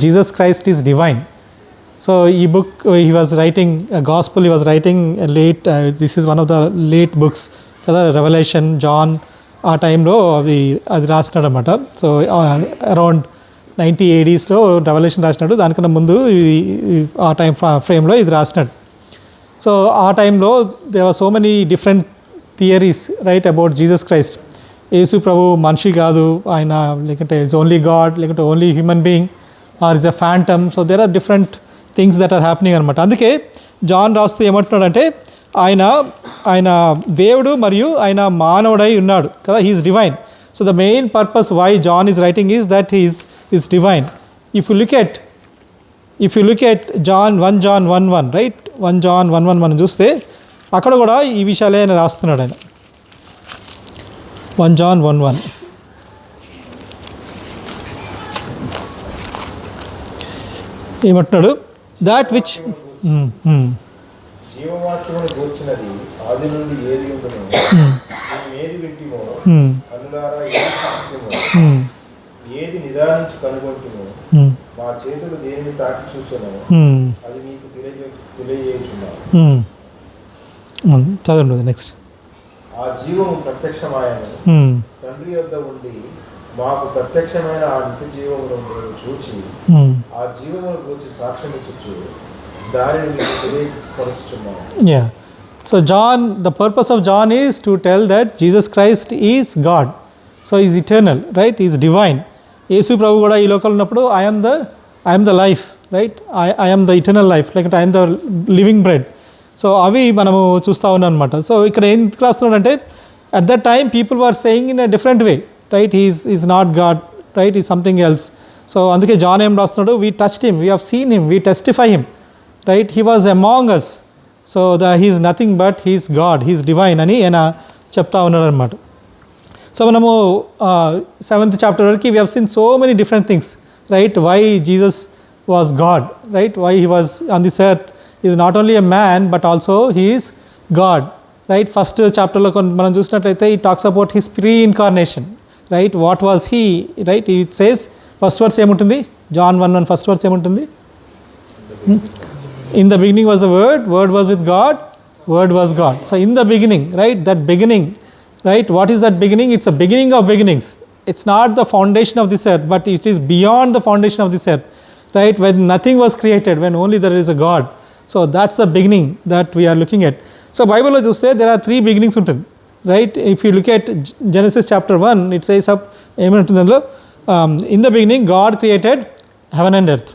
Jesus Christ is divine. So ఈ book he was writing a gospel, he was writing late, this is one of the late books కదా, revolution, John, ఆ టైంలో అది రాసినాడు అనమాట. So around 90 ADsలో revolution రాసినాడు. దానికన్నా ముందు ఆ టైం ఫ్రేమ్లో ఇది రాసినాడు. సో ఆ టైంలో they are so many different theories right about Jesus Christ. యేసు ప్రభు మనిషి కాదు ఆయన, లేకుంటే ఇస్ ఓన్లీ గాడ్, లేకుంటే only human being, or is a phantom. So there are different things that are happening అనమాట. అందుకే జాన్ రాస్తూ ఏమంటున్నాడంటే ఆయన దేవుడు మరియు ఆయన మానవుడై ఉన్నాడు కదా, he is divine. So the main purpose why John is writing is that he is divine. If you look at John 1:1, right, 1 John 1:1 మనం చూస్తే అక్కడ కూడా ఈ విషయాలే ఆయన రాస్తున్నాడు. ఆయన 1 John 1:1 ఏమంటున్నాడు, దాట్ విచ్ జీవవాక్యమును గూర్చినది ఆది నుండి ఏది ఉండునో ఏది వింటిమో కనులారా ఏది చూచుమో ఏది నిదానించి కనుగొంటుమో మా చేతులు దేనిని తాకి చూచునో అది మీకు తెలియజేయుచున్నాను. చదవండి నెక్స్ట్. ఆ జీవము ప్రత్యక్షమాయను తండ్రి యొద్ద ఉండి మాకు ప్రత్యక్షమైన ఆ నిత్య జీవమును మేము చూచి ఆ జీవమును గూర్చి సాక్ష్యం ఇచ్చుచు దానిని మీకు తెలియపరచుచున్నాము. Yeah. So John, the purpose of John is to tell that Jesus Christ is God. So he is eternal, right? He is divine. యేసు ప్రభు కూడా ఈ లోకంలో ఉన్నప్పుడు I am the life, right? I am the eternal life, like I am the living bread. So అవి మనము చూస్తూ ఉన్నాం అనమాట. So ఇక్కడ ఏం రాస్తున్నాడంటే at that time people were saying in a different way, right, is not God, right, is something else. So అందుకే John ఏం రాస్తున్నాడు, we touched him, we have seen him, we testify him, right, he was among us. So he is nothing but he is God, he is divine అని ఆయన చెప్తా ఉన్నాడు అనమాట. So మనము 7th chapter వరకు we have seen so many different things, right, why Jesus was God, right, why he was on this earth. He is not only a man but also he is God, right? First chapterలో మనం చూసినట్లయితే it talks about his pre-incarnation, right? What was he, right? It says first verse ఏముంటుంది, John 1:1 first verse ఏముంటుంది, in the beginning was the word, word was with God, word was God. So in the beginning, right, that beginning, right, what is that beginning? It's a beginning of beginnings. It's not the foundation of this earth, but it is beyond the foundation of this earth, right? When nothing was created, when only there is a God. So that's the beginning that we are looking at. So Bible lo chuste there are 3 beginnings ఉంటుంది, right? If you look at Genesis chapter 1, it says up ఏమంటుంది అందులో, in the beginning God created heaven and earth,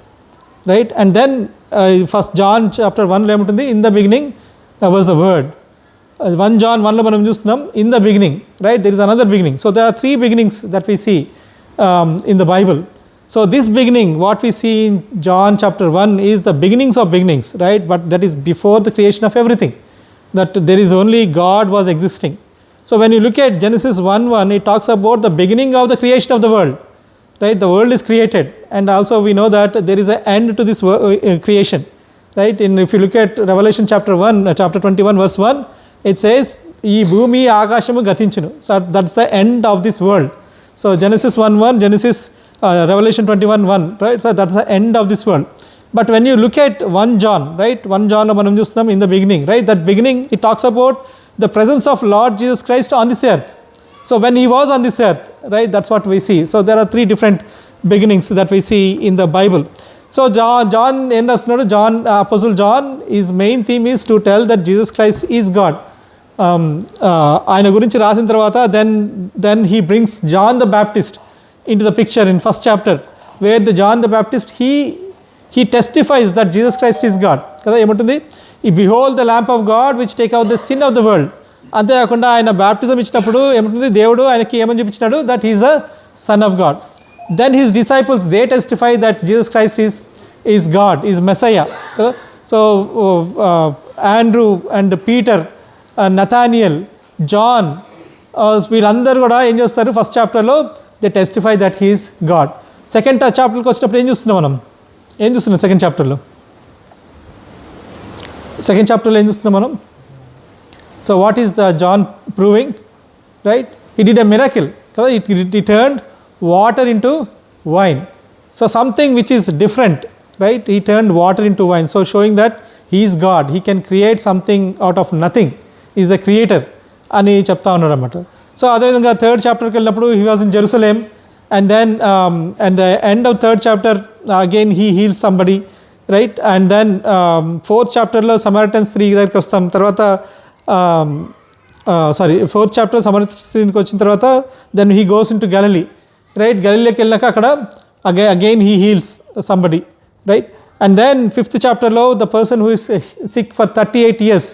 right? And then first John chapter 1 లో ఏమంటుంది, in the beginning was the word. 1 John 1 లో మనం చూస్తున్నాం in the beginning, right? There is another beginning. So there are 3 beginnings that we see in the Bible. So this beginning, what we see in John chapter 1 is the beginnings of beginnings, right? But that is before the creation of everything, that there is only God was existing. So when you look at Genesis 1:1, it talks about the beginning of the creation of the world, right? The world is created, and also we know that there is an end to this creation, right? And if you look at Revelation chapter 21 verse 1, it says ఈ భూమి ఆకాశము గతించును. So that's the end of this world. So Genesis 1:1, Revelation 21:1, right? So that's the end of this world. But when you look at 1 John, right, 1 John lo manam chustunam in the beginning, right? That beginning, it talks about the presence of Lord Jesus Christ on this earth. So when he was on this earth, right, that's what we see. So there are 3 different beginnings that we see in the Bible. So John end rastunnadu, Apostle John, his main theme is to tell that Jesus Christ is God. ఆయన గురించి రాసిన తర్వాత then he brings John the Baptist into the picture in first chapter, where the John the Baptist he testifies that Jesus Christ is God కదా. ఏమంటుంది, behold the lamp of God which take out the sin of the world. అంతేకాకుండా ఆయన baptism ఇచ్చినప్పుడు ఏమంటుంది, దేవుడు ఆయనకి ఏమని చెప్పించినాడు, that he is the son of God. Then his disciples, they testify that Jesus Christ is God, is Messiah కదా. So Andrew and Peter, Nathaniel, John, వీళ్ళందరూ కూడా ఏం చేస్తారు, ఫస్ట్ చాప్టర్లో they testify that he is God. Second చాప్టర్కి వచ్చినప్పుడు ఏం చూస్తున్నాం సెకండ్ చాప్టర్లో ఏం చూస్తున్నాం మనం. So what is John proving, right, he did a miracle కదా. He turned water into wine, So something which is different, right? He turned water into wine. So showing that he is God. He can create something out of nothing. He is the creator అని చెప్తా ఉన్నాడు అనమాట. So అదేవిధంగా 3rd చాప్టర్కి వెళ్ళినప్పుడు he was in Jerusalem and then and the end of 3rd chapter again he heal somebody, right? And then 4th చాప్టర్లో Samaritan స్త్రీ దగ్గరికి వస్తాం. తర్వాత 4th చాప్టర్ సమరిటన్ స్త్రీకి వచ్చిన తర్వాత then he goes in to Galilee, right? గలిలీకి వెళ్ళాక అక్కడ again he heals somebody, right? And then 5th చాప్టర్లో the person who is sick for 38 years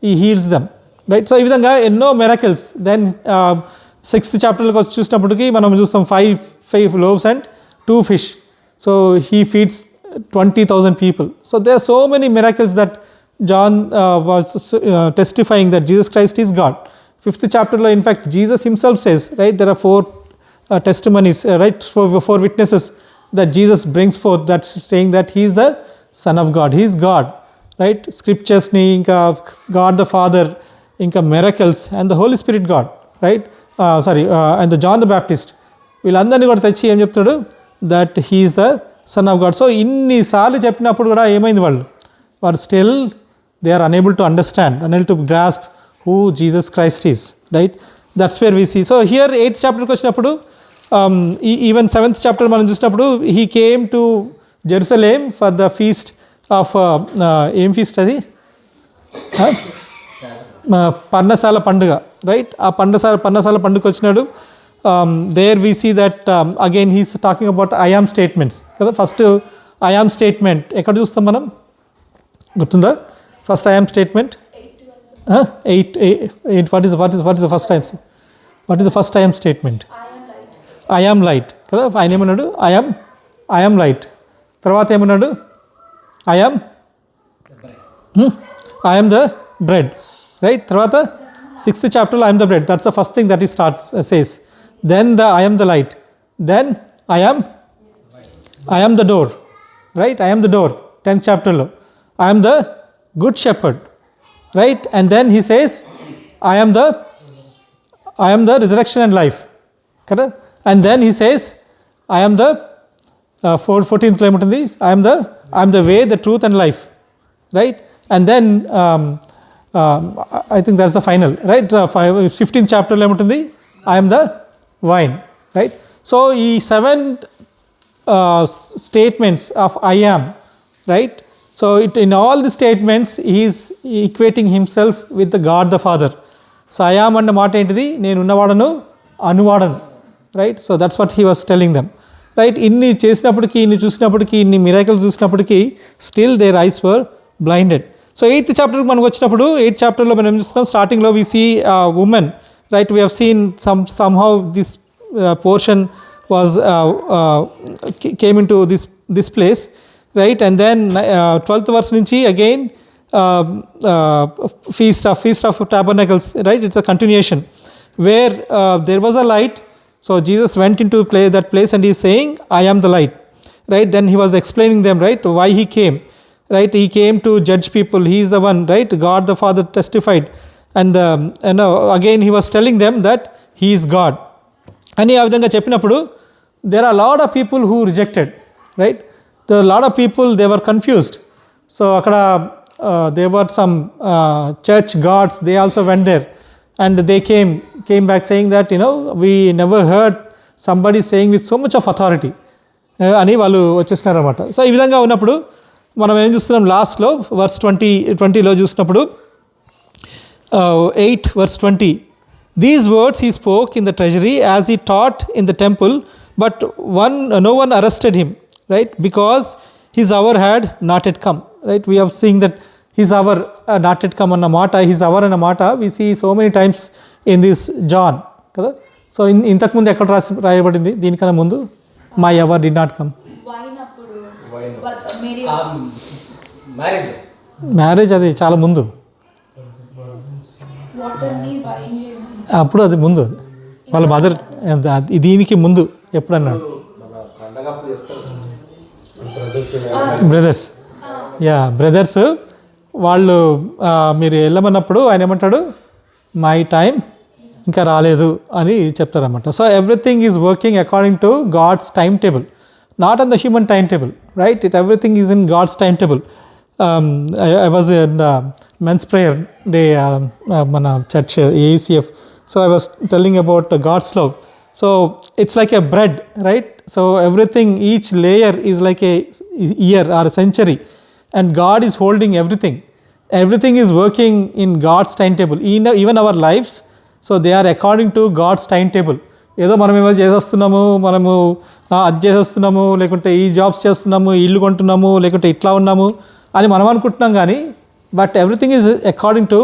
he heals them, right? So ఈ విధంగా ఎన్నో మిరకిల్స్. దెన్ 6th చాప్టర్లోకి వచ్చి చూసినప్పటికీ మనం చూస్తాం 5 loaves and 2 fish. So he feeds 20,000 people. So there are so many miracles that John was testifying that Jesus Christ is God. 5th చాప్టర్లో in fact Jesus himself says, right, there are 4 testimonies, right, for witnesses that Jesus brings forth, that's saying that he is the Son of God, he is God, right? Scriptures ni inka God the Father, inka miracles and the Holy Spirit God, right? And the John the Baptist, వీళ్ళందరినీ కూడా తెచ్చి ఏం చెప్తాడు, that he is the son of God. So ఇన్నిసార్లు చెప్పినప్పుడు కూడా ఏమైంది, వాళ్ళు still they are unable to understand, unable to grasp who Jesus Christ is, right? That's where we see. So here 8th చాప్టర్కి వచ్చినప్పుడు ఈవెన్ 7th చాప్టర్ మనం చూసినప్పుడు he came to Jerusalem for the feast of ఏం feast అది, పర్ణశాల పండుగ, right? ఆ పర్ణశాల పండుగకి వచ్చినాడు. There we see that again he's talking about I am statements కదా. ఫస్ట్ ఐ యామ్ స్టేట్మెంట్ ఎక్కడ చూస్తాం మనం, గుర్తుందా? First I am statement 8 what is the first time, what is the first time statement? I am light కదా. ఆయన ఏమన్నాడు, I am light. తర్వాత ఏమన్నాడు, I am the bread, right? తర్వాత 6th చాప్టర్లో I am the bread, that's the first thing that he says. Then I am the light, then I am the door, right? I am the door 10th చాప్టర్లో I am the good shepherd, right? And then he says I am the resurrection and life, correct? And then he says I am the 14th లో ఏముంటుంది, I am the way, the truth and life, right? And then I think that's the final, right? 15th చాప్టర్లో ఏముంటుంది, I am the wine, right? So ఈ 7 statements of I am, right? So in all the statements he is equating himself with the God the Father. So I am అన్న మాట ఏంటిది, నేను ఉన్నవాడను అనువాడను, right? So that's what he was telling them, right? ఇన్ని చేసినప్పటికీ, ఇన్ని చూసినప్పటికీ, ఇన్ని మిరాకిల్స్ చూసినప్పటికీ still their eyes were blinded. So 8th చాప్టర్కి మనకు వచ్చినప్పుడు 8th చాప్టర్లో మనం ఏం చూస్తున్నాం, స్టార్టింగ్లో we see woman, right? We have seen somehow this portion was came into this place, right? And then 12th verse నుంచి again feast of tabernacles, right? It's a continuation where there was a light. So Jesus went into that place and he is saying I am the light, right? Then he was explaining them, right, why he came, right? He came to judge people, he is the one, right? God the Father testified, and again he was telling them that he is God అని ఆ విధంగా చెప్పినప్పుడు there are a lot of people who rejected, right? There are a lot of people, they were confused. So akkada there were some church gods, they also went there and they came back saying that, we never heard somebody saying with so much of authority అని వాళ్ళు వచ్చేస్తున్నారు అనమాట. So ఈ విధంగా ఉన్నప్పుడు మనం ఏం చూస్తున్నాం, లాస్ట్లో వర్స్ 20లో చూసినప్పుడు 8 verse 20, these words he spoke in the treasury as he taught in the temple, but no one arrested him, right? Because his hour had not yet come, right? We have seen that his hour not yet come అన్న మాట, his hour అన్న మాట we see so many times in this John కదా. So ఇంతకుముందు ఎక్కడ రాయబడింది దీనికన్నా ముందు, my hour did not come, marriage అది చాలా ముందు, అప్పుడు అది ముందు, వాళ్ళ మదర్ దీనికి ముందు ఎప్పుడు అన్నాడు, బ్రదర్స్ వాళ్ళు మీరు వెళ్ళమన్నప్పుడు ఆయన ఏమంటాడు, మై టైం ఇంకా రాలేదు అని చెప్తారన్నమాట. So everything is working according to God's time table, not on the human timetable, right? Everything is in God's timetable. I was in men's prayer day, మన church AUCF. So I was telling about God's love. So it's like a bread, right? So everything, each layer is like a year or a century, and God is holding everything. Everything is working in God's timetable, even our lives. So they are according to God's timetable. ఏదో మనం ఏమో చేసేస్తున్నాము, మనము అది చేసేస్తున్నాము, లేకుంటే ఈ jobs చేస్తున్నాము, ఇల్లు కొంటున్నాము, లేకుంటే ఇట్లా ఉన్నాము అని మనం అనుకుంటున్నాం కానీ, but everything is according to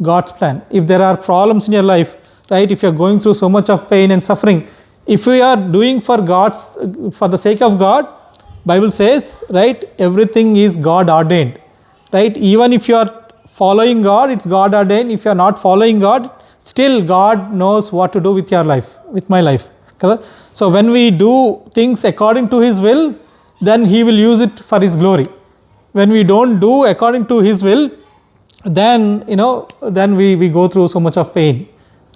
God's plan. If there are problems in your life, right, if you are going through so much of pain and suffering, if you are doing for the sake of God, Bible says, right, everything is God ordained, right? Even if you are following God, it's God ordained. If you are not following God, still God knows what to do with your life, with my life. So when we do things according to His will, then He will use it for His glory. When we don't do according to His will, then then we go through so much of pain,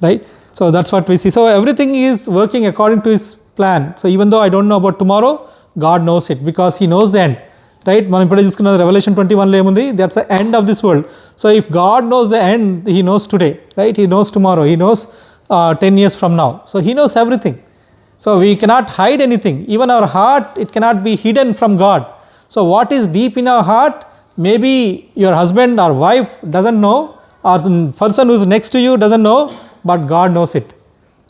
right? So that's what we see. So everything is working according to His plan. So even though I don't know about tomorrow, God knows it, because He knows the end, right? మనం ఇప్పుడే చూసుకున్న Revelation 21లో ఏముంది? That's the end of this world. So if God knows the end, He knows today, right? He knows tomorrow, He knows 10 years from now. So He knows everything. So we cannot hide anything. Even our heart, it cannot be hidden from God. So what is deep in our heart, maybe your husband or wife doesn't know, or the person who's next to you doesn't know, but God knows it,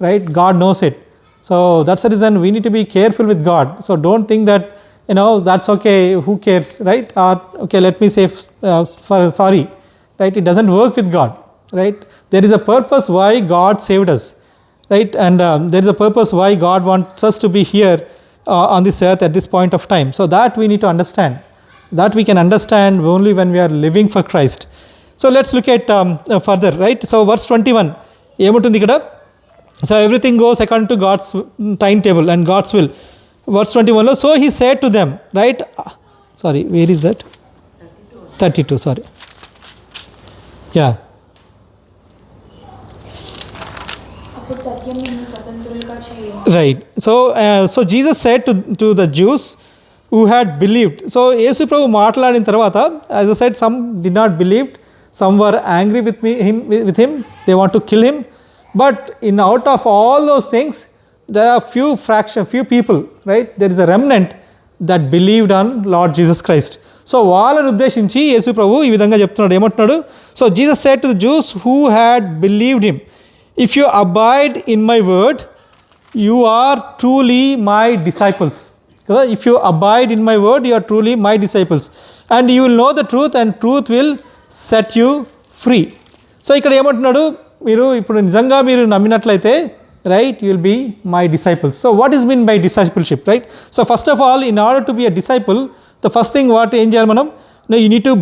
right? God knows it. So that's the reason we need to be careful with God. So don't think that, that's okay, who cares, right? Or okay, let me say sorry, right? It doesn't work with God, right? There is a purpose why God saved us, right? And there is a purpose why God wants us to be here on this earth at this point of time. So that we need to understand. That we can understand only when we are living for Christ. So let's look at further, right? So verse 21, ఏముంటుంది ఇక్కడ? So everything goes according to God's timetable and God's will. Verse 21 lo, so He said to them, right? Sorry, where is that? 32, sorry. Yeah. Right. So Jesus said to the Jews who had believed. So యేసు ప్రభు మాట్లాడిన తర్వాత, as I said, some did not believe, some were angry with him, they want to kill him. But out of all those things, there are few people, right? There is a remnant that believed on Lord Jesus Christ. So వాళ్ళని ఉద్దేశించి యేసు ప్రభు ఈ విధంగా చెప్తున్నాడు, ఏమంటున్నాడు? So Jesus said to the Jews who had believed him, if you abide in my word, you are truly my disciples. If you abide in my word, you are truly my disciples, and you will know the truth, and truth will set you free. So ఇక్కడ ఏమంటున్నాడు? మీరు ఇప్పుడు నిజంగా మీరు నమ్మినట్లయితే, right, you will be my disciples. So what is mean by discipleship, right? So first of all, in order to be a disciple, the first thing what ఏం చేయాలి మనం? You need to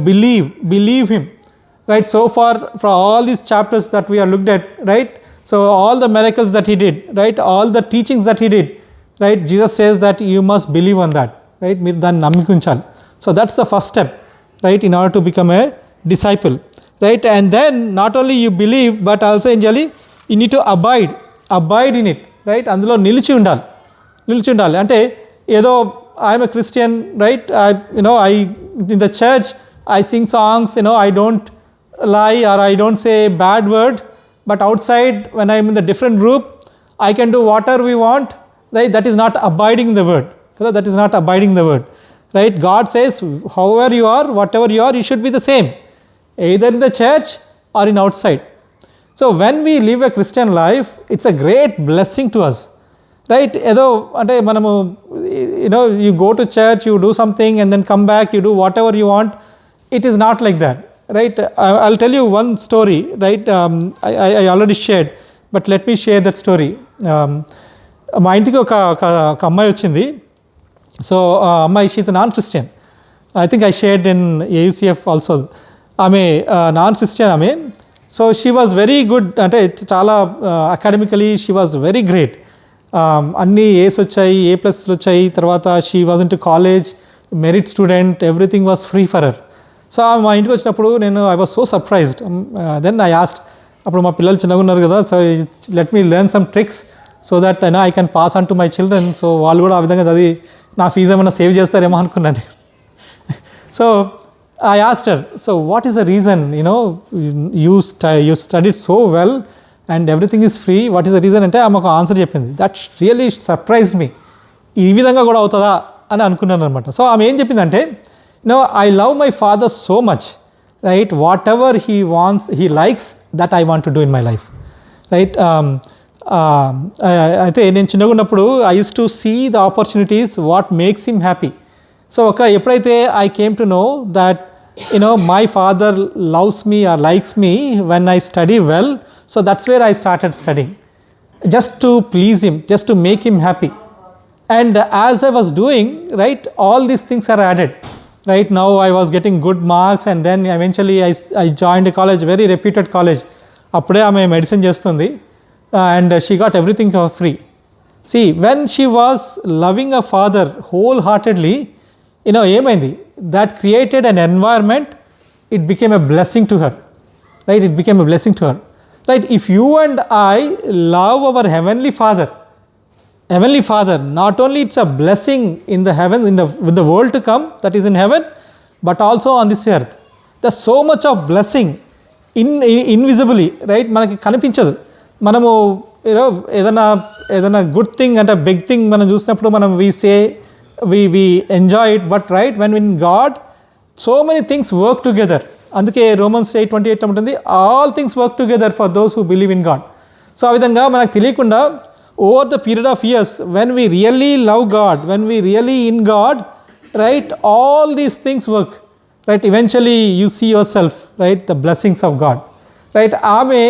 believe him, right? So far, for all these chapters that we are looked at, right? So all the miracles that he did, right? All the teachings that he did, right? Jesus says that you must believe on that, right? మీరు దాన్ని నమ్ముకుంచాలి. So that's the first step, right, in order to become a disciple, right? And then not only you believe, but also in Jali, you need to abide in it, right? అందులో నిలిచి ఉండాలి. అంటే ఏదో I'm a Christian, right? I in the church I sing songs, I don't lie or I don't say bad word, but outside when I'm in the different group I can do whatever we want, right? That is not abiding in the word. That is not abiding in the word, right? God says however you are, whatever you are, you should be the same, either in the church or in outside. So when we live a Christian life, it's a great blessing to us, right? ఏదో అంటే మనము you go to church, you do something and then come back, you do whatever you want. It is not like that, right? I'll tell you one story, right? I already shared, but let me share that story. మా ఇంటికి ఒక అమ్మాయి వచ్చింది. So అమ్మాయి, she a non Christian. I think I shared in AUCF also. ఆమె non Christian ఆమె. So she was very good, అంటే చాలా academically she was very great. అన్నీ ఏస్ వచ్చాయి, A+ వచ్చాయి. తర్వాత she was in to college, merit student, everything was free for her. So మా ఇంటికి వచ్చినప్పుడు I was so surprised. Then I asked, అప్పుడు మా పిల్లలు చిన్నగా ఉన్నారు కదా, so let me learn some tricks so that I can pass on to my children. So వాళ్ళు కూడా ఆ విధంగా చదివి నా ఫీజు ఏమైనా సేవ్ చేస్తారేమో అనుకున్నాను. So I asked her, so what is the reason, you studied so well and everything is free, what is the reason అంటే ఆమె ఒక ఆన్సర్ చెప్పింది. దట్ రియల్లీ సర్ప్రైజ్డ్ మీ. ఈ విధంగా కూడా అవుతుందా అని అనుకున్నాను అనమాట. సో ఆమె ఏం చెప్పిందంటే, I love my father so much, right, whatever he wants he likes that I want to do in my life, right. అయితే నేను చిన్నగా ఉన్నప్పుడు I use to see the opportunities what makes him happy. So ఎప్పుడైతే I came to know that my father loves me or likes me when I study well, so that's where I started studying, just to please him, just to make him happy. And as I was doing, right, all these things are added, right. Now I was getting good marks, and then eventually I joined a college, very reputed college. Appude ame medicine chestundi, and she got everything for free. See, when she was loving her father wholeheartedly, ఏమైంది, that created an environment, it became a blessing to her, right. It became a blessing to her, right. If you and I love our heavenly father, not only it's a blessing in the heaven, in the world to come, that is in heaven, but also on this earth. There's so much of blessing invisibly, right. మనకి కనిపించదు. మనము ఏదైనా good thing అంటే big thing మనం చూసినప్పుడు మనం we enjoy it, but right, when in God so many things work together. అందుకే Romans 8:28 ఉంటుంది, all things work together for those who believe in God. So ఆ విధంగా మనకు తెలియకుండా over the period of years, when we really love God, when we really in God, right, all these things work, right. Eventually you see yourself, right, the blessings of God, right. ఆమె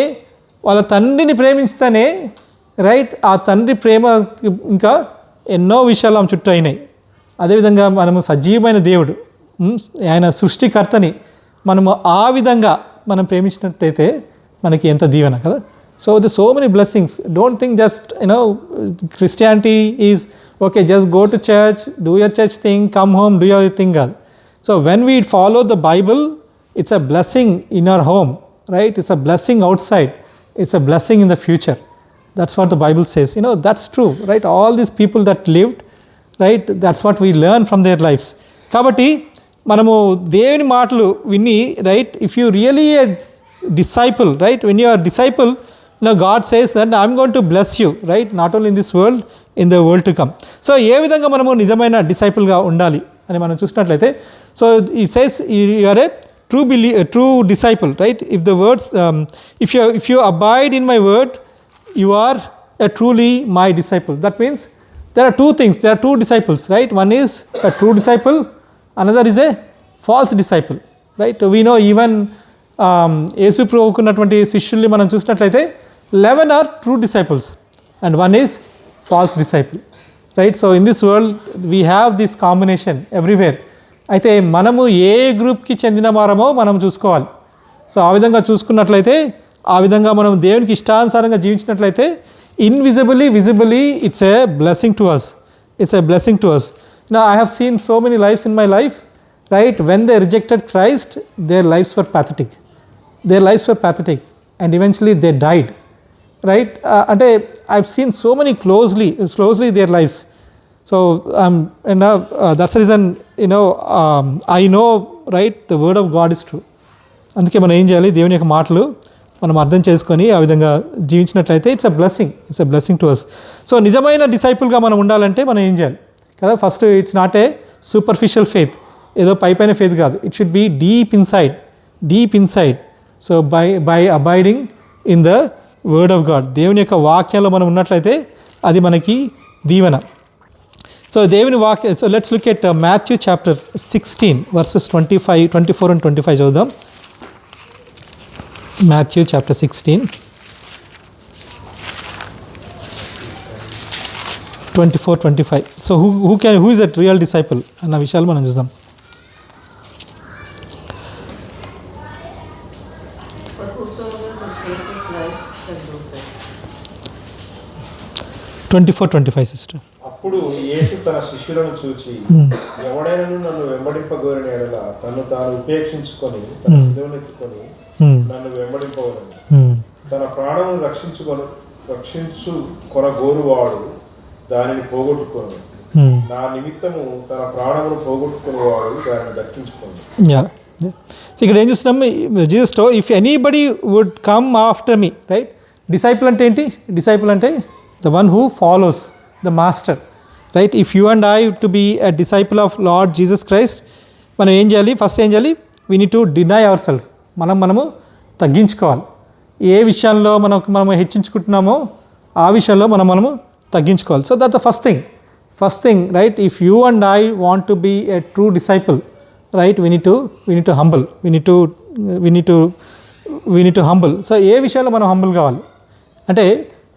వాళ్ళ తండ్రిని ప్రేమిస్తేనే, right, ఆ తండ్రి ప్రేమ ఇంకా ఎన్నో విషయాలు ఆమె చుట్టూ అయినాయి. అదేవిధంగా మనము సజీవమైన దేవుడు, ఆయన సృష్టికర్తని మనము ఆ విధంగా మనం ప్రేమించినట్టయితే మనకి ఎంత దీవెన కదా. So so many blessings. Don't think just Christianity is okay, just go to church, do your church thing, come home, do your thing కాదు. So when we follow the Bible, it's a blessing in our home, right. It's a blessing outside, it's a blessing in the future. That's what the Bible says. That's true, right. All these people that lived, right, that's what we learn from their lives. కాబట్టి మనము దేవుని మాటలు విని, right, if you really a disciple, right, when you are a disciple, God says that I'm going to bless you, right, not only in this world, in the world to come. So ఏ విధంగా మనము నిజమైన డిసైపుల్గా ఉండాలి అని మనం చూసినట్లయితే, so it says you are a true disciple, right. If the words, if you abide in my word, you are a truly my disciple. That means there are two things, there are two disciples, right. One is a true disciple, another is a false disciple, right. We know even యేసు ప్రభువుకున్నటువంటి శిష్యుల్ని మనం చూసినట్లయితే 11 are true disciples and one is false disciple, right. So in this world we have this combination everywhere. అయితే మనము ఏ గ్రూప్కి చెందిన వారమో మనం చూసుకోవాలి. So ఆ విధంగా చూసుకున్నట్లయితే, ఆ విధంగా మనం దేవునికి ఇష్టానుసారంగా జీవించినట్లయితే, invisibly visibly it's a blessing to us, it's a blessing to us. Now I have seen so many lives in my life, right, when they rejected Christ, their lives were pathetic, and eventually they died, right. Ante I've seen so many closely their lives. So that's the reason, I know, right, the word of God is true. అందుకే మనం ఏం చేయాలి, దేవుని యొక్క మాటలు మనం అర్థం చేసుకొని ఆ విధంగా జీవించినట్లయితే it's a blessing to us. So నిజమైన డిసైపుల్గా మనం ఉండాలంటే మనం ఏం చేయాలి కదా. First, it's not a superficial faith, ఏదో పైన ఫెయిత్ కాదు. It should be deep inside. So by abiding in the word of God, దేవుని యొక్క వాక్యాల్లో మనం ఉన్నట్లయితే అది మనకి దీవెన. సో దేవుని వాక్య, so let's look at Matthew chapter 16 verses 24 and 25 చదువుదాం. Matthew chapter 16, 24, 25. So who is a real disciple అన్న విషయాలు మనం చూద్దాం. But whosoever will save his life shall lose it. 24, 25 sister. అప్పుడు యేసు తన శిష్యులను చూచి, ఎవడైనా నన్ను వెంబడింపగోరిన ఎడల తను తాను ఉపేక్షించుకొని తన శిలువనెత్తుకొని నన్ను వెంబడింపవలెను. తన ప్రాణమును రక్షించు కొనగోరువాడు దానిని పోగొట్టుకోను, నా నిమిత్తము తన ప్రాణమును పోగొట్టుకునేవాడు దానిని దక్కించుకోను. యా, ఇక్కడ ఏం చూస్తున్నాం, జీసస్ టో if anybody would come after me, right. Disciple అంటే ఏంటి? డిసైపుల్ అంటే the one who follows the master, right. If you and I to be a disciple of Lord Jesus Christ, మనం ఏం చేయాలి? ఫస్ట్ ఏం చేయాలి? We need to deny our self. మనము తగ్గించుకోవాలి. ఏ విషయాల్లో మనము హెచ్చించుకుంటున్నామో ఆ విషయంలో మనము తగ్గించుకోవాలి. So that the first thing, right. If you and I want to be a true disciple, right, we need to humble. We need to humble. So ఏ విషయంలో మనం హంబుల్ కావాలి అంటే,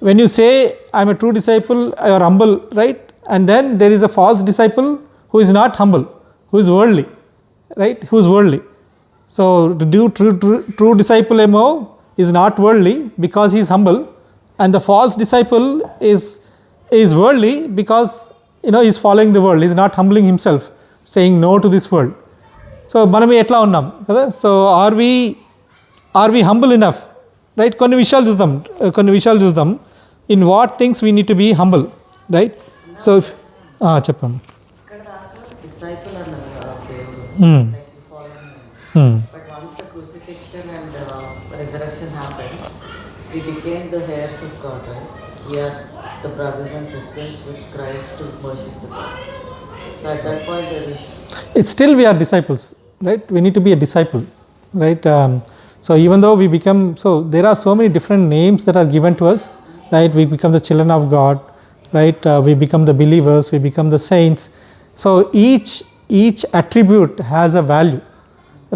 when you say I'm a true disciple, you are humble, right? And then there is a false disciple who is not humble, who is worldly, right? Who is worldly. So true disciple is not worldly because he is humble, and the false disciple is worldly because he is following the world. He is not humbling himself, saying no to this world. So మనం ఎట్లా ఉన్నాం కదా? So are we humble enough, right? కొన్ని విషయాలు చూద్దాం. In what things we need to be humble, right? So చెప్పండి. ఇక్కడ దాకా disciple అన్నారు కదా దేవుడు, like we follow him. But once the crucifixion and resurrection happened, we became the heirs of God, right? We are the brothers and sisters with Christ to worship the God. So at that point there is, it's still we are disciples, right? We need to be a disciple, right? So even though we become, so there are so many different names that are given to us, right? We become the children of God, right? We become the believers, we become the saints. So each attribute has a value,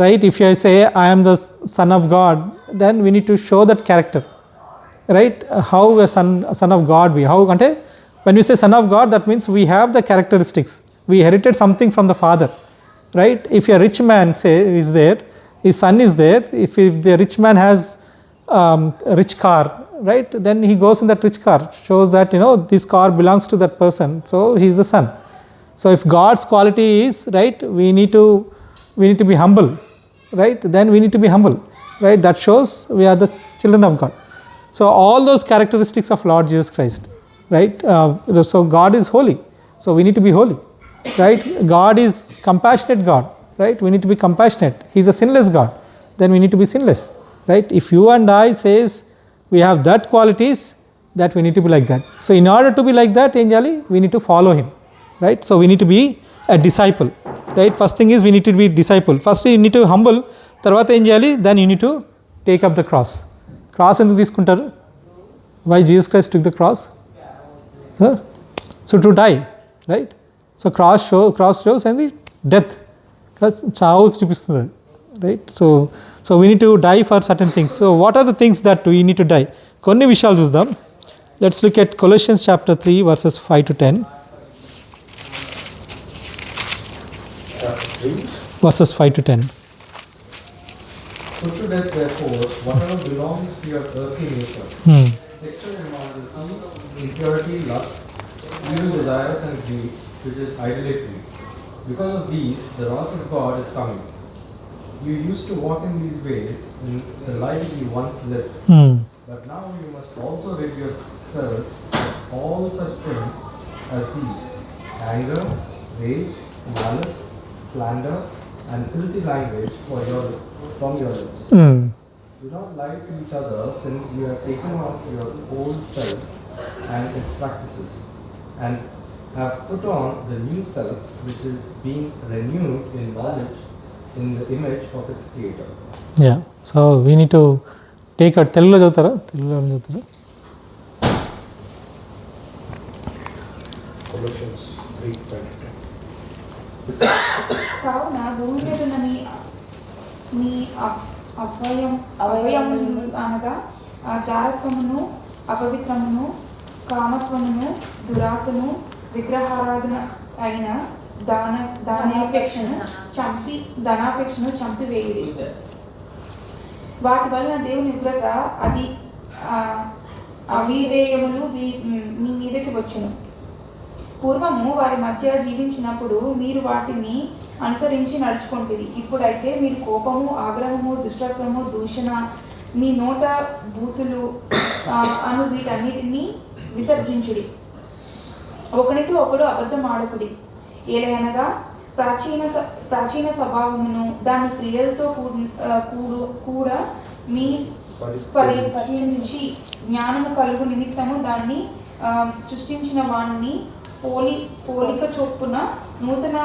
right? If I say I am the son of God, then we need to show that character, right? How a son of God be? How ante when we say son of God, that means we have the characteristics. We inherited something from the father, right? If a rich man is there, his son is there, if the rich man has a rich car, right, then he goes in that rich car, shows that this car belongs to that person, so he is the son. So if God's quality is, right, we need to be humble, right? Then we need to be humble, right? That shows we are the children of God. So all those characteristics of Lord Jesus Christ, right? So God is holy, so we need to be holy, right? God is compassionate God, right? We need to be compassionate. He is a sinless God, then we need to be sinless, right? If you and I says we have that qualities, that we need to be like that. So in order to be like that, angeli, we need to follow him, right? So we need to be a disciple, right? First thing is we need to be disciple. First you need to humble, tarvata em cheyali, then you need to take up the cross. Cross enduku తీసుకుంటారు? Why Jesus Christ took the cross? So to die, right? So cross shows and the death, చావు చూపిస్తుంది, right? So we need to die for certain things. So what are the things that we need to die? కొన్ని విషయాలు చూద్దాం. Let's look at Colossians chapter 3 verses 5 to 10. Verses 5 to 10. Put to death therefore whatever belongs to your earthly nature, sexual immorality, impurity, lust, evil desires and greed, which is idolatry. Because of these, the wrath of God is coming. You used to walk in these ways in the life you once lived, but now you must also rid yourself of all such things as these: anger, rage, malice, slander, and filthy language from your lips. Do not lie to each other, since you have taken off your old self and its practices, and have put on the new self, which is being renewed in knowledge in the image of its creator. Yeah, so we need to take a తెలుగులో చదువుతారా? Colossians 3:10. కావున భూమి మీద మీ అవయవం అనగా జారత్వమును, అపవిత్రమును, కామత్వమును, దురాశను, విగ్రహారాధన అయిన ధనాపేక్షను చంపివేయుడి. వాటి వలన దేవుని ఉగ్రత అవిధేయములు మీ మీదకి వచ్చును. పూర్వము వారి మధ్య జీవించినప్పుడు మీరు వాటిని అనుసరించి నడుచుకుంటుంది. ఇప్పుడైతే మీరు కోపము, ఆగ్రహము, దుష్టత్వము, దూషణ, మీ నోట బూతులు అను వీటన్నిటినీ విసర్జించుడి. ఒకనితో ఒకడు అబద్ధం ఆడకుడి. ఏలయనగా ప్రాచీన స్వభావమును దాని క్రియలతో కూడా మీ పరిశీలించి జ్ఞానము కలుగు నిమిత్తము దాన్ని సృష్టించిన వాణ్ణి పోలిక చొప్పున నూతన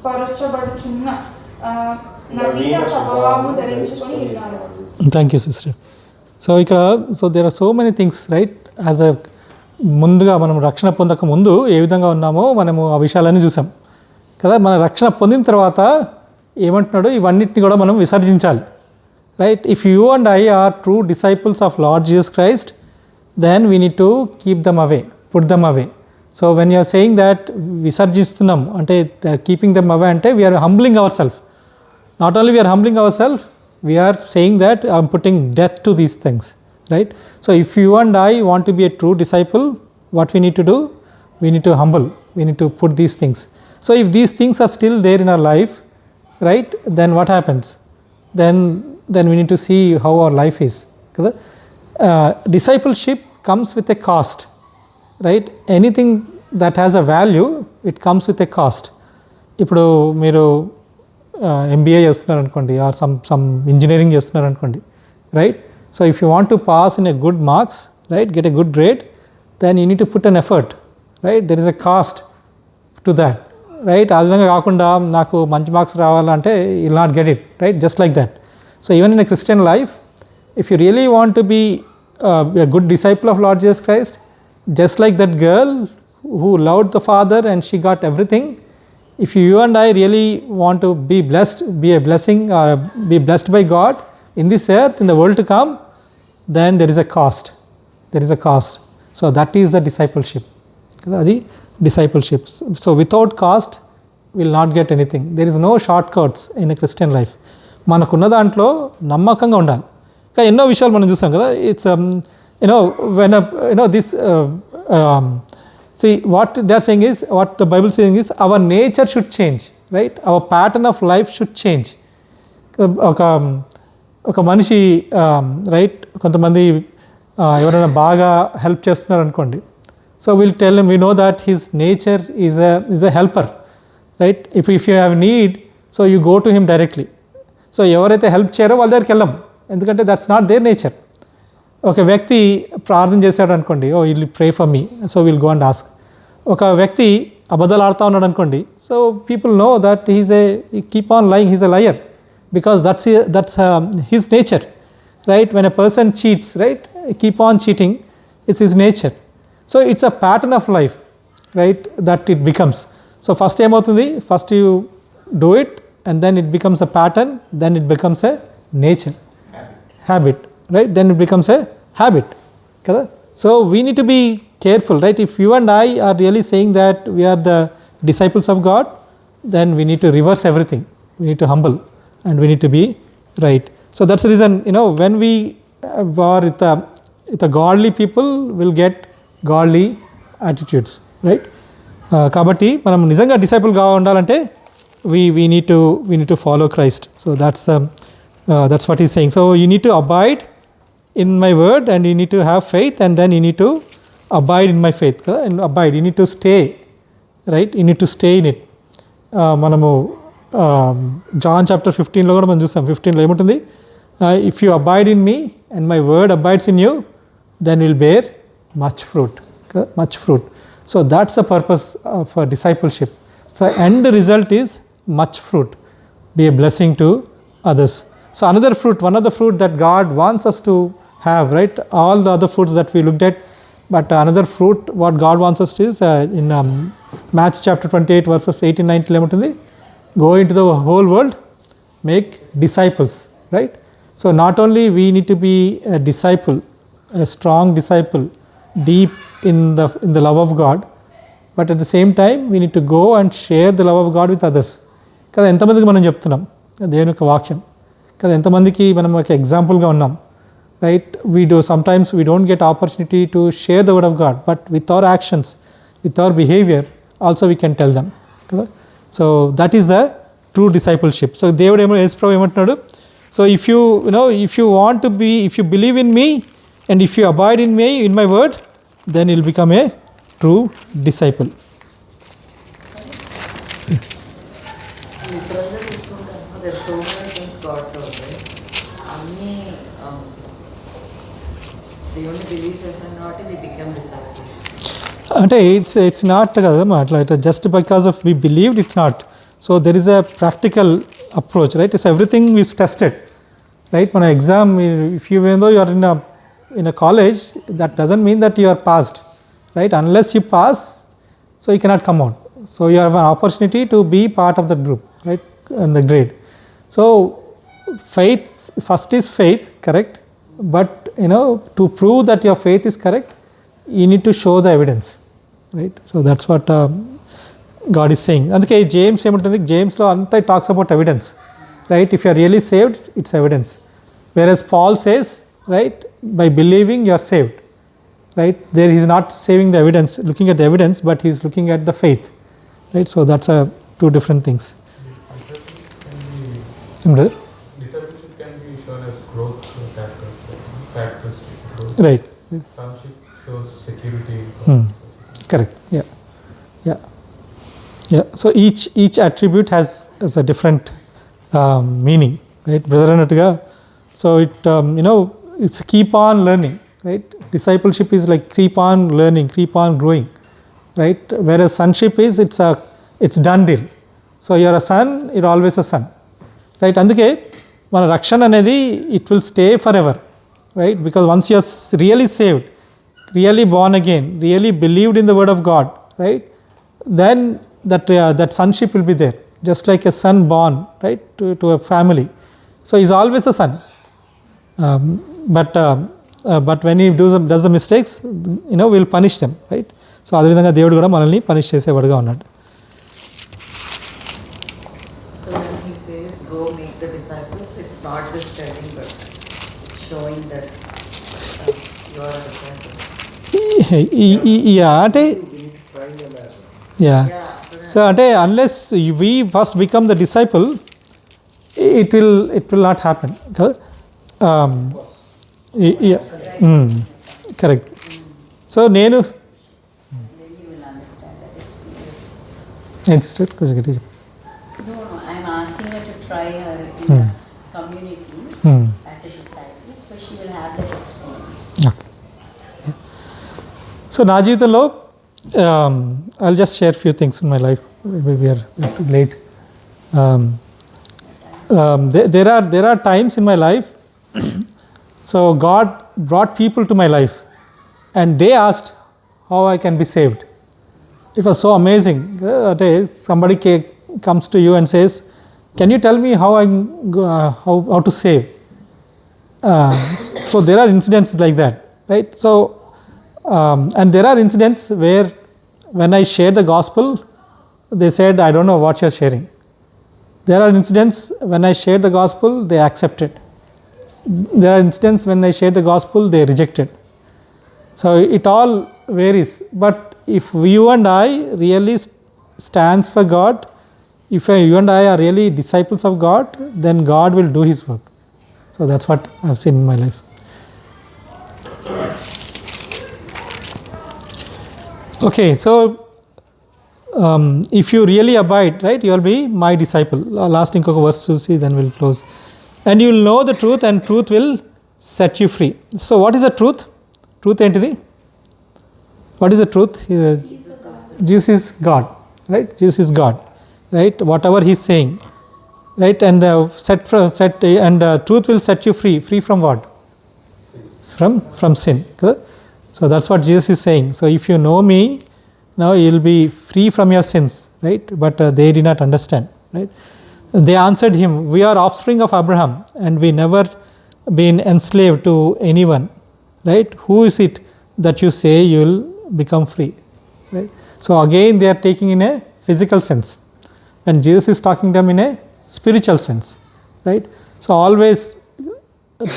పరచబడుచున్న నవీన స్వభావము ధరించుకొని ఉన్నారు. Thank you sister. So there are so many things right. As a ముందుగా మనం రక్షణ పొందక ముందు ఏ విధంగా ఉన్నామో మనము ఆ విషయాలన్నీ చూసాం కదా. మన రక్షణ పొందిన తర్వాత ఏమంటున్నాడు, ఇవన్నిటిని కూడా మనం విసర్జించాలి right. If you and I are true disciples of Lord Jesus Christ, then we need to keep them away, put them away. So when you're saying that విసర్జిస్తున్నాం అంటే కీపింగ్ దమ్ అవే అంటే we're humbling our self. Not only we are humbling ourselves, we are saying that I am putting death to these things, right? So if you and I want to be a true disciple, what we need to do? We need to humble, we need to put these things. So if these things are still there in our life, right, then what happens? Then we need to see how our life is. Discipleship comes with a cost, right? Anything that has a value, it comes with a cost. ఇప్పుడు మీరు MBA చేస్తున్నారు అనుకోండి, are some engineering చేస్తున్నారు అనుకోండి, right. So if you want to pass in a good marks, right, get a good grade, then you need to put an effort, right. There is a cost to that, right. ఆ విధంగా కాకుండా నాకు మంచి marks రావాలంటే you will not get it, right, just like that. So even in a Christian life, if you really want to be a good disciple of Lord Jesus Christ, just like that girl who loved the Father and she got everything, if you and I really want to be blessed, be a blessing or be blessed by God in this earth, in the world to come, then there is a cost. There is a cost. So that is the discipleship. Adi discipleship. So without cost, we will not get anything. There is no shortcuts in a Christian life. మనకున్న దాంట్లో నమ్మకంగా ఉండాలి. ఇంకా ఎన్నో విషయాలు మనం చూస్తాం కదా. It's see what they are saying is, what the Bible is saying is, our nature should change, right? Our pattern of life should change. ఒక మనిషి రైట్, కొంతమంది ఎవరైనా బాగా హెల్ప్ చేస్తున్నారు అనుకోండి, so will tell him, we know that his nature is a helper, right. If you have need, so you go to him directly. So ఎవరైతే help చేయరో వాళ్ళ దగ్గరికి వెళ్ళం, ఎందుకంటే దట్స్ నాట్ దేర్ నేచర్. ఒక వ్యక్తి ప్రార్థన చేశాడు అనుకోండి, oh will pray for me, so will go and ask. ఒక వ్యక్తి అబద్ధాలు ఆడుతూ ఉన్నాడు అనుకోండి, so people know that he keep on lying, he's a liar, because that's his nature, right? When a person cheats, right, keep on cheating, it's his nature. So it's a pattern of life, right, that it becomes. So first ఏమవుతుంది, first you do it and then it becomes a pattern, then it becomes a nature, habit, right, then it becomes a habit kada. So we need to be careful, right? If you and I are really saying that we are the disciples of God, then we need to reverse everything. We need to humble and we need to be right. So that's the reason, when we are with a godly people, will get godly attitudes, right? Kabatti manam nijanga disciple ga undalante we need to follow Christ. So that's what he's saying. So you need to abide in my word and you need to have faith, and then you need to abide in my faith, and abide, you need to stay, right, you need to stay in it. మనము John chapter 15లో కూడా మనం చూస్తాం. 15లో ఏముంటుంది, if you abide in me and my word abides in you, then will bear much fruit. So that's the purpose for discipleship. So end result is much fruit, be a blessing to others. So another fruit, one of the fruit that God wants us to have, right, all the other fruits that we looked at, but another fruit what God wants us to is in Matthew chapter 28 verses 18-19 ఏముంటుంది, go into the whole world, make disciples, right? So not only we need to be a disciple, a strong disciple, deep in the love of God, but at the same time we need to go and share the love of God with others. కదా ఎంతమందికి మనం చెప్తున్నాం దేవుని యొక్క వాక్యం, కదా ఎంతమందికి మనం ఒక ఎగ్జాంపుల్గా ఉన్నాం, right. Sometimes we don't get opportunity to share the word of God, but with our actions, with our behavior also we can tell them, కదా. So that is the true discipleship. So దేవుడు యేసు ప్రభువు ఏమంటున్నాడు, So if you want to be, if you believe in me and if you abide in me, in my word, then you'll become a true disciple. లిటరల్గా తీసుకుంటాను there so many things God told right అన్నీ దేవుణ్ణి believe చేశాం కాబట్టి we become disciples అంటే it's not కదమ్మా అట్లా just because of we believed it's not. So there is a practical approach right. It's everything is tested right. మన exam if you though you are in a college, that doesn't mean that you are passed, right? Unless you pass, so you cannot come out. So you have an opportunity to be part of the group, right, in the grade. So faith, first is faith, correct? But to prove that your faith is correct, you need to show the evidence, right? So that's what God is saying. అందుకే James ఏముంటుంది, జేమ్స్లో అంతా talks about evidence, right? If you are really saved, it's evidence. Whereas Paul says, right, by believing you are saved, right? There he is not saving the evidence, looking at the evidence, but he is looking at the faith, right? So that's two different things. Discipleship can be shown as growth characteristic. Growth. Right. Sonship shows security. Correct. Yeah. So each attribute has a different meaning, right? Brother Anatuga. So it's keep on learning, right? Discipleship is like keep on learning, keep on growing, right? Whereas sonship is it's done deal. So you are a son, you're always a son, right? అందుకే మన రక్షణ అనేది it will stay forever, right? Because once you are really saved, really born again, really believed in the word of God, right? Then that sonship will be there, just like a son born, right, to a family. So he's always a son. But when he does the mistakes, we'll punish them, right? So అదే విధంగా దేవుడు కూడా మనల్ని punish చేసేవాడుగా ఉన్నాడు. So when he says go make the disciples, it's not just telling but it's showing that you are a disciple. అంటే so అంటే unless we first become the disciple, it will not happen. Correct. So నేను No, I'm asking her to try her in the community as a disciple, so she will have that experience. So నా జీవితంలో I'll just share few things in my life. We are too late. There are times in my life. So God brought people to my life and they asked how I can be saved. It was so amazing. Somebody comes to you and says, can you tell me how to save? So there are incidents like that, right? So and there are incidents where when I shared the gospel, they said, I don't know what you're sharing. There are incidents when I shared the gospel, they accepted. There are incidents when I share the gospel, they rejected. So it all varies. But if you and I really stands for God, if you and I are really disciples of God, then God will do his work. So that's what I've seen in my life. Okay, so if you really abide, right, you will be my disciple. Last inkoka verse to see, then we'll close. And you will know the truth and truth will set you free. So what is the truth? Truth entity? What is the truth? Jesus is God, right? Jesus is God, right? Whatever he's saying, right? And truth will set you free. Free from what? From sin. So that's what Jesus is saying. So if you know me, now you'll be free from your sins, right? But they did not understand, right? They answered him, we are offspring of Abraham and we never been enslaved to anyone, right? Who is it that you say you will become free, right? So again they are taking in a physical sense and Jesus is talking to them in a spiritual sense, right? So always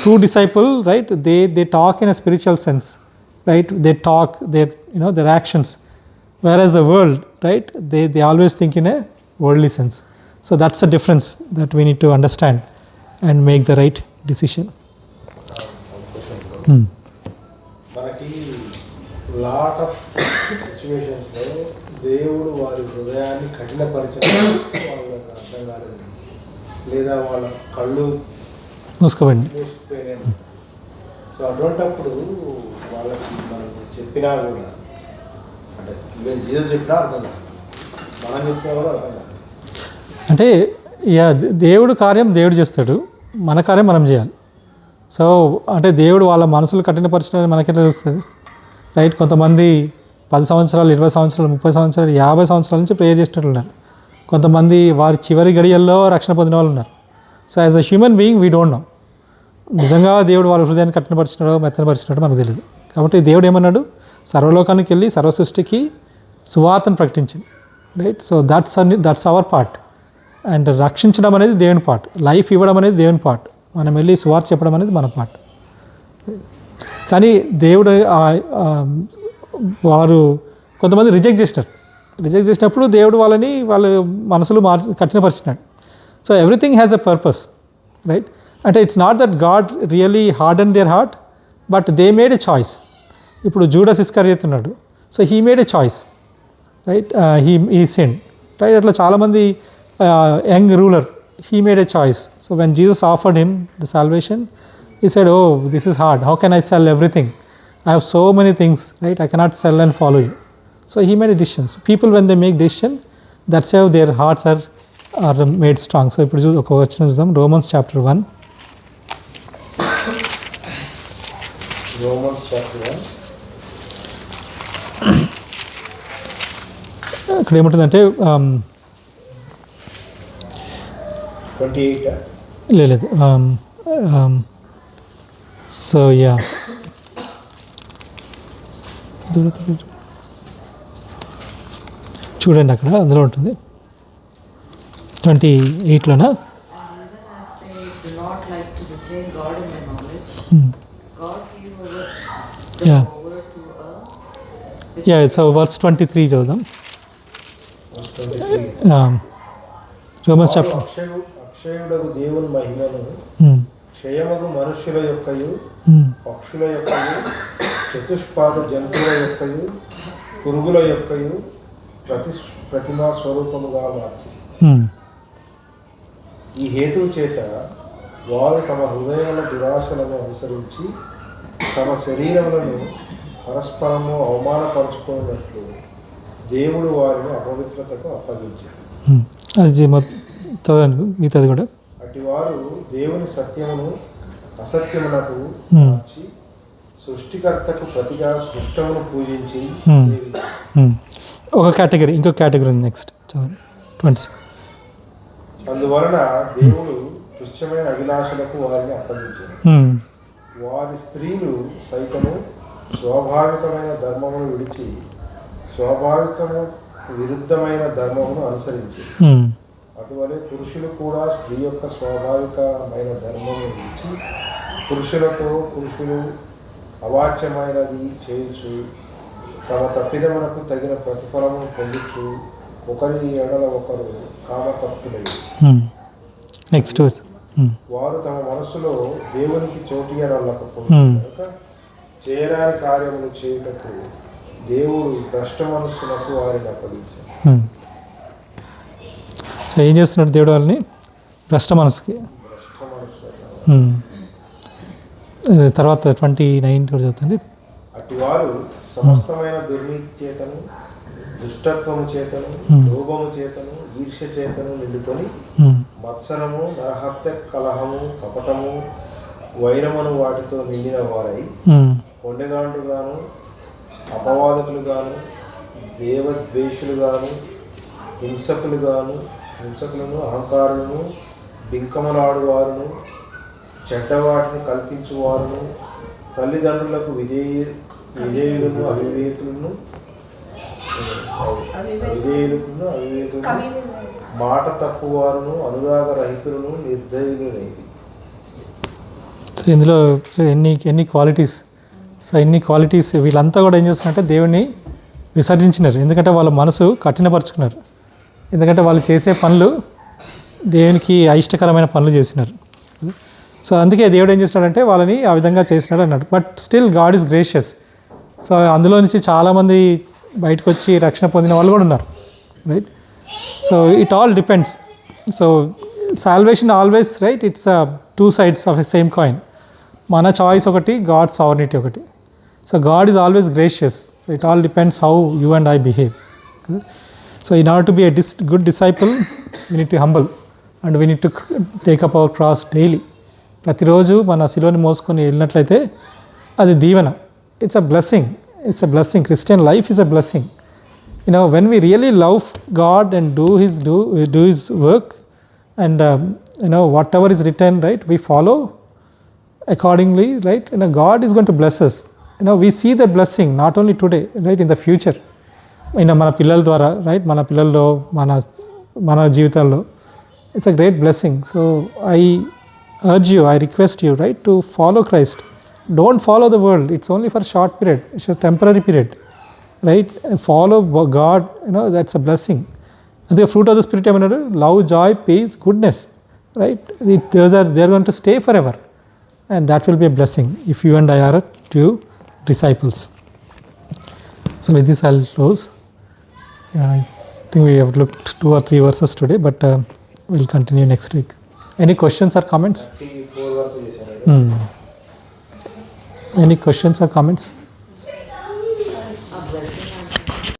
true disciple, right, they talk in a spiritual sense, right? They talk their actions, whereas the world, right, they always think in a worldly sense. So that's the difference that we need to understand, and make the right decision. మనకి lot of సిచ్యువేషన్స్లో దేవుడు వారి హృదయాన్ని కఠినపరచడం వాళ్ళకి అర్థం కాలేదు, లేదా వాళ్ళ కళ్ళు మూసుకుపోయింది. సో అటువంటప్పుడు వాళ్ళకి మనం చెప్పినా కూడా, అంటే ఈవెన్ జీసస్ చెప్పినా అర్థం కాదు, మనం చెప్పినా కూడా అర్థం కాదు. అంటే దేవుడు కార్యం దేవుడు చేస్తాడు, మన కార్యం మనం చేయాలి. సో అంటే దేవుడు వాళ్ళ మనసులు కఠినపరచడం మనకెట్లా తెలుస్తుంది, రైట్? కొంతమంది 10 సంవత్సరాలు, 20 సంవత్సరాలు, 30 సంవత్సరాలు, 50 సంవత్సరాల నుంచి ప్రేయర్ చేసినట్లు ఉన్నారు. కొంతమంది వారి చివరి గడియల్లో రక్షణ పొందిన వాళ్ళు ఉన్నారు. So as a human being we don't know నిజంగా దేవుడు వాళ్ళ హృదయాన్ని కఠినపరిచినాడో మెత్తనపరిచినాడో మనకు తెలియదు. కాబట్టి దేవుడు ఏమన్నాడు, సర్వలోకానికి వెళ్ళి సర్వ సృష్టికి సువార్తను ప్రకటించింది, right? So that's our part. And రక్షించడం అనేది దేవుని పార్ట్, లైఫ్ ఇవ్వడం అనేది దేవుని పార్ట్, మనం వెళ్ళి సువార్త చెప్పడం అనేది మన పార్ట్. కానీ దేవుడు వారు కొంతమంది రిజెక్ట్ చేసినప్పుడు దేవుడు వాళ్ళ మనసులు కఠినపరిచినాడు. So everything has a purpose, right? అంటే it's not that God really harden their heart, but they made a choice. ఇప్పుడు జూడస్ ఇస్కరియోత్ ఉన్నాడు, so he made a choice, right? He sin, right? అట్లా చాలామంది young ruler, he made a choice. So when Jesus offered him the salvation, he said, oh, this is hard, how can I sell everything, I have so many things, right? I cannot sell and follow you. So he made a decision. So people, when they make decision, that's how their hearts are made strong. So ఇప్పుడు చూసి ఒక వచనం చూద్దాం, Romans chapter 1. Romans chapter 1. ఇక్కడ ఏముంటుందంటే 28. లేదు so yeah చూడండి అక్కడ అందులో ఉంటుంది 28లోనా. And even as they do not like to retain God in their knowledge, God gave over Yeah. over to yeah so verse 23 చదువుదాం. Romans chapter. అక్షయుడగు దేవుని మహిమను క్షయమగు మనుష్యుల యొక్కయు పక్షుల యొక్కయు చతుష్పాద జంతువుల యొక్కయు పురుగుల యొక్కయు ప్రతిమా స్వరూపముగా మార్చి ఈ హేతువు చేత వారు తమ హృదయముల దురాశలను అనుసరించి తమ శరీరములను పరస్పరము అవమానపరుచుకున్నట్లు దేవుడు వారిని అపవిత్రతకు అప్పగించారు. అది మిగతాది కూడా. అటు వారు దేవుని సత్యమును అసత్యమునకు మార్చి సృష్టికర్తకు ప్రతిగా సృష్టమును పూజించి ఒక కేటగిరీ, ఇంకో కేటగిరీ నెక్స్ట్ 26. అందువలన దేవుడు తుచ్చమైన అభిలాషలకు వారిని అప్పగించారు. వారి స్త్రీలు సైతము స్వాభావికమైన ధర్మమును విడిచి స్వాభావికము విరుద్ధమైన ధర్మమును అనుసరించి, అటువలే పురుషులు కూడా స్త్రీ యొక్క స్వాభావికమైన ధర్మమును విడిచి పురుషులు అవాచ్యమైనది చేయొచ్చు, తమ తప్పిదమునకు తగిన ప్రతిఫలము పొందొచ్చు, ఒకరి ఎడల ఒకరు కామతప్తులయ్యి నెక్స్ట్ వారు తమ మనసులో దేవునికి చోటిగా నల్లకపోతే చేయరాని కార్యములు చేయుటకు దేవుడు భ్రష్ట మనస్సులకు వారిని అప్పగించారు. సో ఏం చేస్తున్నాడు దేవుడు వాళ్ళని? భ్రష్ట మనసుకి. తర్వాత 29 కూడా చదువుతుంది. అటు వారు సమస్తమైన దుర్నీతి చేతను దుష్టత్వము చేతను లోభము చేతను ఈర్ష్య చేతను నిండుకొని మత్సరము నరహత్య కలహము కపటము వైరమును వాటితో నిండిన వారై కొండగాండుగాను అపవాదకులుగాను దేవద్వేషులుగాను హింసకులను అహంకారులను బింకమలాడువారును చెడ్డవాటిని కల్పించువారును తల్లిదండ్రులకు విధేయులను అవివేకులను మాట తక్కువారును అనురాగ రహితులను నిర్దయులైనది. సో ఇందులో ఎన్ని క్వాలిటీస్. సో ఎన్ని క్వాలిటీస్ వీళ్ళంతా కూడా ఏం చేస్తున్నారంటే దేవుణ్ణి విసర్జించినారు. ఎందుకంటే వాళ్ళ మనసు కఠినపరుచుకున్నారు. ఎందుకంటే వాళ్ళు చేసే పనులు దేవునికి అయిష్టకరమైన పనులు చేసినారు. సో అందుకే దేవుడు ఏం చేసినాడంటే వాళ్ళని ఆ విధంగా చేసినాడు అన్నాడు. But still God is gracious. So అందులో నుంచి చాలామంది బయటకు వచ్చి రక్షణ పొందిన వాళ్ళు కూడా ఉన్నారు, right? So it all depends. So salvation always, right, it's two sides of a same coin. మన చాయిస్ ఒకటి, గాడ్ సావర్నిటీ ఒకటి. So God is always gracious. So it all depends how you and I behave. So in order to be a good disciple we need to humble and we need to take up our cross daily. ప్రతిరోజు మన శిలువని మోసుకొని వెళ్ళినట్లయితే అది దీవెన. It's a blessing. It's a blessing. Christian life is a blessing. When we really love God and do his work, and whatever is written, right, we follow accordingly, right? God is going to bless us. We see that blessing not only today, right, in the future. మన పిల్లల ద్వారా, right, మన పిల్లల్లో, మన జీవితాల్లో it's a great blessing. So I urge you, I request you, right, to follow Christ. Don't follow the world. It's only for a short period. It's a temporary period, right? Follow God, that's a blessing. The fruit of the Spirit, love, joy, peace, goodness, right? They're going to stay forever, and that will be a blessing if you and I are true disciples. So with this I'll close. I think we have looked 2 or 3 verses today, but we'll continue next week. Any questions or comments? 34 వరకు చేశారు. Any questions or comments?